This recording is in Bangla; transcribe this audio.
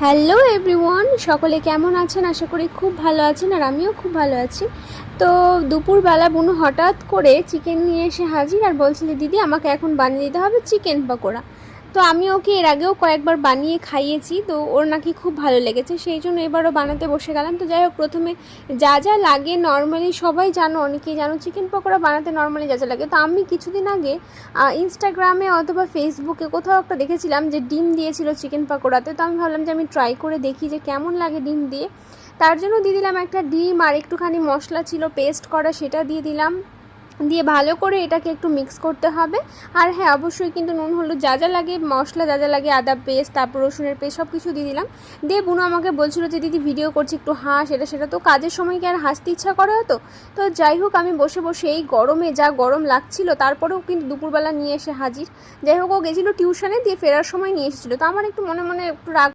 হ্যালো এভরিওয়ান, সকলে কেমন আছেন? আশা করি খুব ভালো আছেন, আর আমিও খুব ভালো আছি। তো দুপুরবেলা বুনু হঠাৎ করে চিকেন নিয়ে এসে হাজির আর বলছিল, দিদি আমাকে এখন বানিয়ে দিতে হবে চিকেন পকোড়া। তো আমি ওকে এর আগেও কয়েকবার বানিয়ে খাইয়েছি, তো ওর নাকি খুব ভালো লেগেছে, সেই জন্য এবারও বানাতে বসে গেলাম। তো যাই হোক, প্রথমে যা যা লাগে নর্মালি সবাই জানো, অনেকেই জানো চিকেন পকোড়া বানাতে নর্মালি যা যা লাগে। তো আমি কিছুদিন আগে ইনস্টাগ্রামে অথবা ফেসবুকে কোথাও একটা দেখেছিলাম যে ডিম দিয়েছিল চিকেন পকোড়াতে। তো আমি ভাবলাম যে আমি ট্রাই করে দেখি যে কেমন লাগে ডিম দিয়ে। তার জন্য দিয়ে দিলাম একটা ডিম, আর একটুখানি মশলা ছিল পেস্ট করা, সেটা দিয়ে দিলাম। দিয়ে ভালো করে এটাকে একটু মিক্স করতে হবে। আর হ্যাঁ, অবশ্যই কিন্তু নুন হলুদ যা যা লাগে, মশলা যা যা লাগে, আদা পেস্ট, তারপর রসুনের পেস্ট, সব কিছু দিয়ে দিলাম। দিয়ে বুনু আমাকে বলছিল যে দিদি ভিডিও করছি, একটু হাস, এটা সেটা। তো কাজের সময় কি আর হাসতে ইচ্ছা করে হতো? তো যাই হোক, আমি বসে বসে এই গরমে যা গরম লাগছিল, তারপরেও কিন্তু দুপুরবেলা নিয়ে এসে হাজির। যাই হোক, ও গেছিলো টিউশনে, দিয়ে ফেরার সময় নিয়ে এসেছিলো। তো আমার একটু মনে মনে একটু রাগ